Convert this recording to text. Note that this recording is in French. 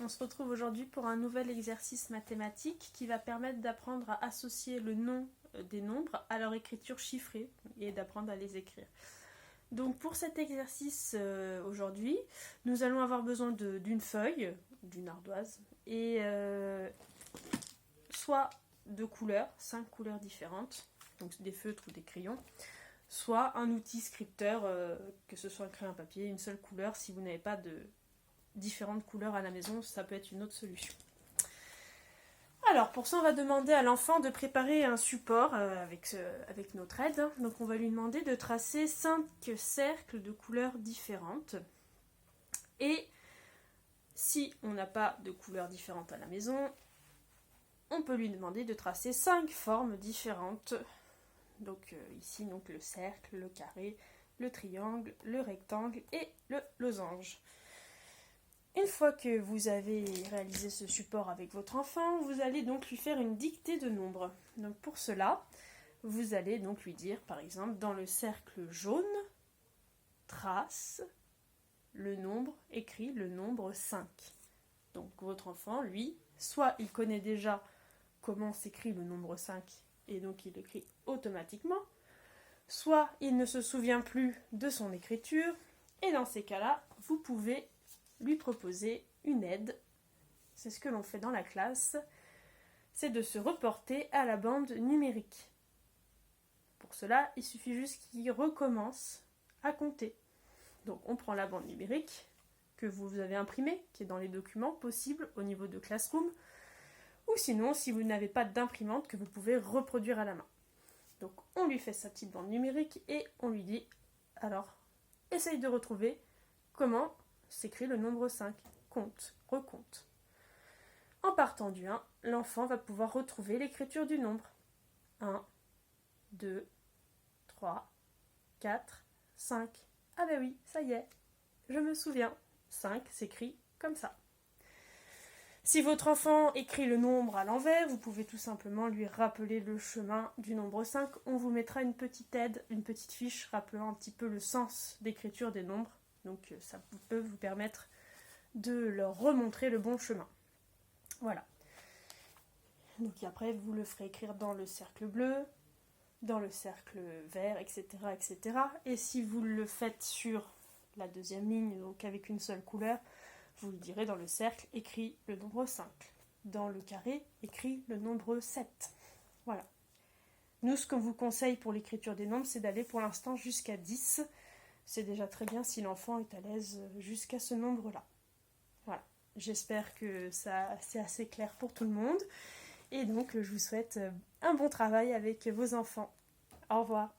On se retrouve aujourd'hui pour un nouvel exercice mathématique qui va permettre d'apprendre à associer le nom des nombres à leur écriture chiffrée et d'apprendre à les écrire. Donc pour cet exercice aujourd'hui, nous allons avoir besoin d'une feuille, d'une ardoise, et soit de couleurs, 5 couleurs différentes, donc des feutres ou des crayons, soit un outil scripteur, que ce soit un crayon à papier, une seule couleur. Si vous n'avez pas de différentes couleurs à la maison, ça peut être une autre solution. Alors pour ça, on va demander à l'enfant de préparer un support avec notre aide. Donc on va lui demander de tracer 5 cercles de couleurs différentes. Et si on n'a pas de couleurs différentes à la maison, on peut lui demander de tracer 5 formes différentes. Donc ici, donc, le cercle, le carré, le triangle, le rectangle et le losange. Une fois que vous avez réalisé ce support avec votre enfant, vous allez donc lui faire une dictée de nombres. Donc pour cela, vous allez donc lui dire, par exemple, dans le cercle jaune, trace le nombre, écrit le nombre 5. Donc votre enfant, lui, soit il connaît déjà comment s'écrit le nombre 5 et donc il écrit automatiquement, soit il ne se souvient plus de son écriture, et dans ces cas-là, vous pouvez lui proposer une aide. C'est ce que l'on fait dans la classe, c'est de se reporter à la bande numérique. Pour cela, il suffit juste qu'il recommence à compter. Donc on prend la bande numérique que vous avez imprimée, qui est dans les documents possibles au niveau de Classroom, ou sinon, si vous n'avez pas d'imprimante, que vous pouvez reproduire à la main. Donc on lui fait sa petite bande numérique et on lui dit, alors, essaye de retrouver comment s'écrit le nombre 5. Compte, recompte. En partant du 1, l'enfant va pouvoir retrouver l'écriture du nombre. 1, 2, 3, 4, 5. Ah ben oui, ça y est, je me souviens. 5 s'écrit comme ça. Si votre enfant écrit le nombre à l'envers, vous pouvez tout simplement lui rappeler le chemin du nombre 5. On vous mettra une petite aide, une petite fiche rappelant un petit peu le sens d'écriture des nombres. Donc ça peut vous permettre de leur remontrer le bon chemin. Voilà. Donc après, vous le ferez écrire dans le cercle bleu, dans le cercle vert, etc., etc. Et si vous le faites sur la deuxième ligne, donc avec une seule couleur, vous le direz dans le cercle, écrit le nombre 5. Dans le carré, écrit le nombre 7. Voilà. Nous, ce qu'on vous conseille pour l'écriture des nombres, c'est d'aller pour l'instant jusqu'à 10. C'est déjà très bien si l'enfant est à l'aise jusqu'à ce nombre-là. Voilà. J'espère que c'est assez clair pour tout le monde. Et donc, je vous souhaite un bon travail avec vos enfants. Au revoir.